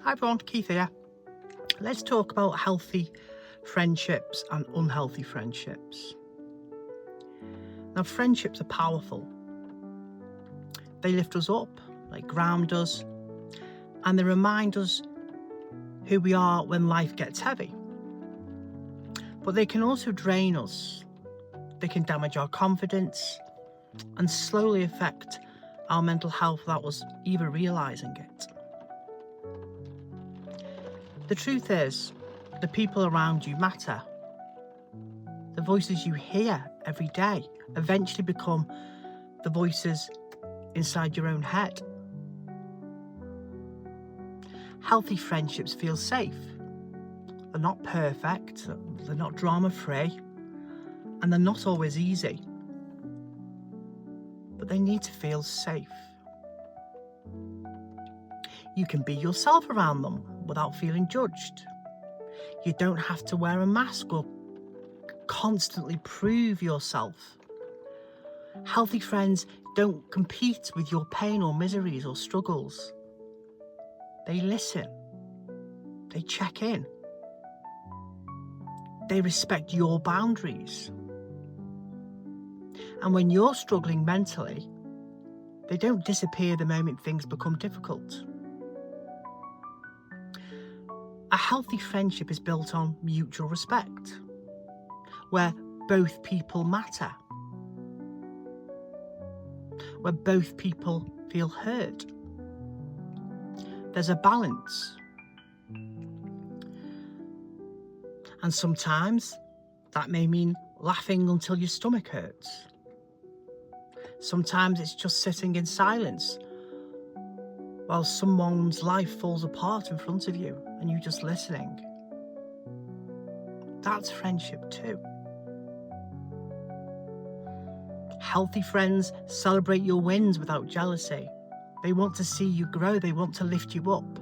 Hi everyone, Keith here. Let's talk about healthy friendships and unhealthy friendships. Now, friendships are powerful. They lift us up, they ground us, and they remind us who we are when life gets heavy. But they can also drain us. They can damage our confidence and slowly affect our mental health without us even realising it. The truth is, the people around you matter. The voices you hear every day eventually become the voices inside your own head. Healthy friendships feel safe. They're not perfect, they're not drama-free, and they're not always easy. But they need to feel safe. You can be yourself around them without feeling judged. You don't have to wear a mask or constantly prove yourself. Healthy friends don't compete with your pain or miseries or struggles. They listen. They check in. They respect your boundaries. And when you're struggling mentally, they don't disappear the moment things become difficult. A healthy friendship is built on mutual respect, where both people matter, where both people feel heard. There's a balance. And sometimes that may mean laughing until your stomach hurts. Sometimes it's just sitting in silence while someone's life falls apart in front of you and you just listening. That's friendship too. Healthy friends celebrate your wins without jealousy. They want to see you grow. They want to lift you up.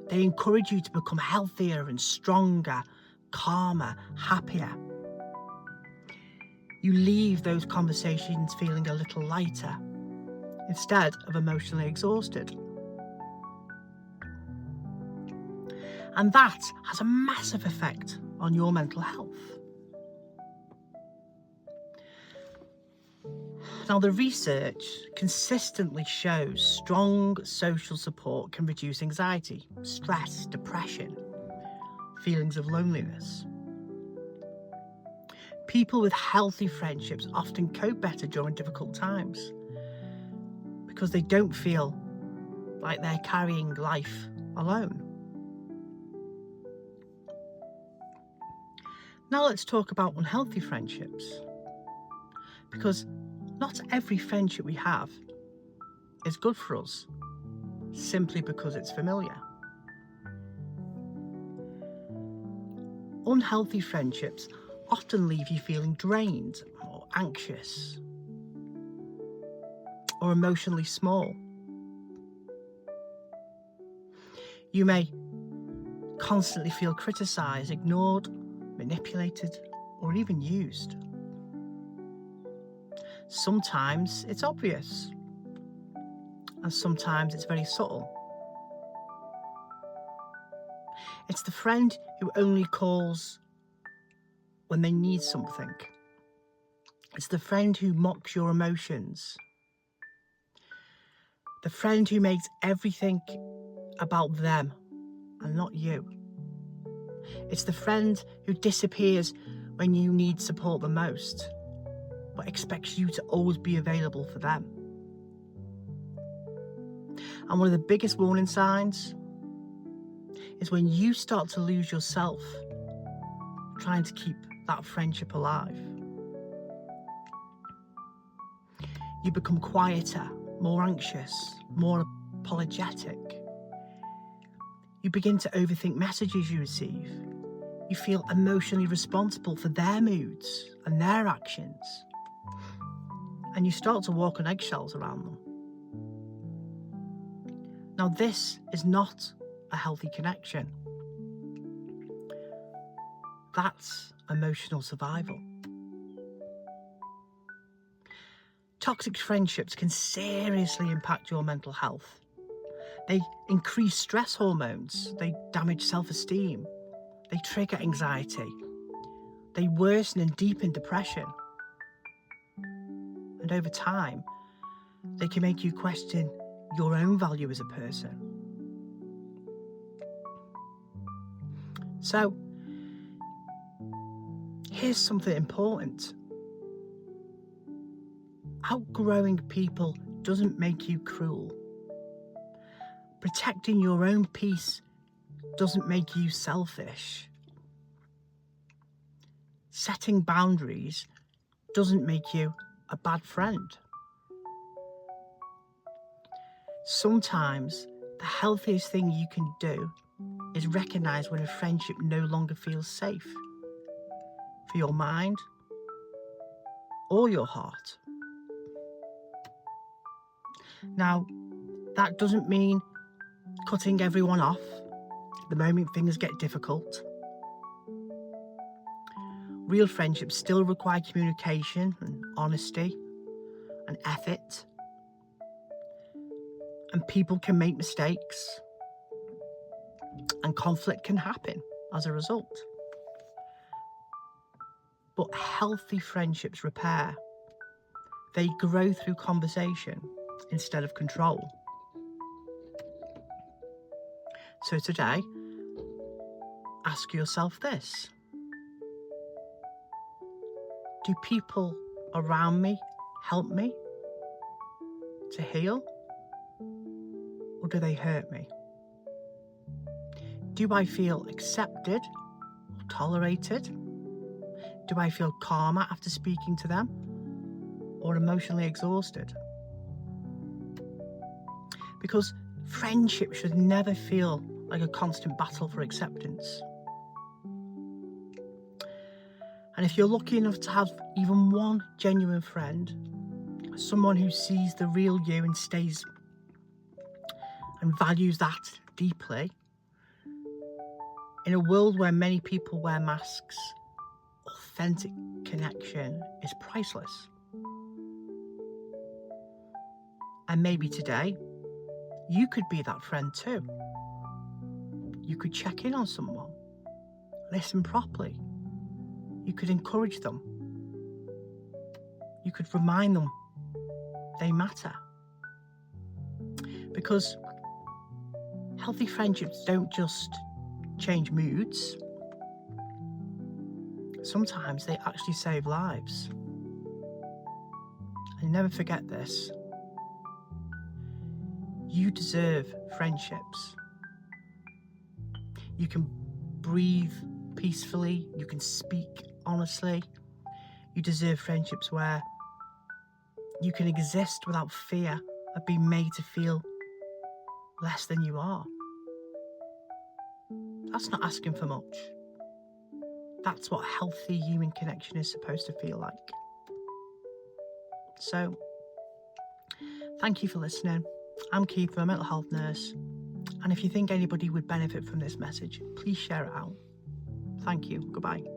They encourage you to become healthier and stronger, calmer, happier. You leave those conversations feeling a little lighter instead of emotionally exhausted. And that has a massive effect on your mental health. Now, the research consistently shows strong social support can reduce anxiety, stress, depression, feelings of loneliness. People with healthy friendships often cope better during difficult times because they don't feel like they're carrying life alone. Now let's talk about unhealthy friendships, because not every friendship we have is good for us simply because it's familiar. Unhealthy friendships often leave you feeling drained or anxious or emotionally small. You may constantly feel criticised, ignored, manipulated, or even used. Sometimes it's obvious, and sometimes it's very subtle. It's the friend who only calls when they need something. It's the friend who mocks your emotions. The friend who makes everything about them and not you. It's the friend who disappears when you need support the most, but expects you to always be available for them. And one of the biggest warning signs is when you start to lose yourself trying to keep that friendship alive. You become quieter, more anxious, more apologetic. You begin to overthink messages you receive. You feel emotionally responsible for their moods and their actions. And you start to walk on eggshells around them. Now, this is not a healthy connection. That's emotional survival. Toxic friendships can seriously impact your mental health. They increase stress hormones. They damage self-esteem. They trigger anxiety. They worsen and deepen depression. And over time, they can make you question your own value as a person. So, here's something important. Outgrowing people doesn't make you cruel. Protecting your own peace doesn't make you selfish. Setting boundaries doesn't make you a bad friend. Sometimes the healthiest thing you can do is recognize when a friendship no longer feels safe for your mind or your heart. Now, that doesn't mean cutting everyone off the moment things get difficult. Real friendships still require communication and honesty and effort. And people can make mistakes. And conflict can happen as a result. But healthy friendships repair. They grow through conversation instead of control. So today, ask yourself this. Do people around me help me to heal? Or do they hurt me? Do I feel accepted or tolerated? Do I feel calmer after speaking to them or emotionally exhausted? Because friendship should never feel like a constant battle for acceptance. And if you're lucky enough to have even one genuine friend, someone who sees the real you and stays and values that deeply, in a world where many people wear masks, authentic connection is priceless. And maybe today, you could be that friend too. You could check in on someone, listen properly. You could encourage them. You could remind them they matter. Because healthy friendships don't just change moods. Sometimes they actually save lives. And never forget this. You deserve friendships. You can breathe peacefully. You can speak honestly. You deserve friendships where you can exist without fear of being made to feel less than you are. That's not asking for much. That's what healthy human connection is supposed to feel like. So, thank you for listening. I'm Keith, I'm a mental health nurse. And if you think anybody would benefit from this message, please share it out. Thank you. Goodbye.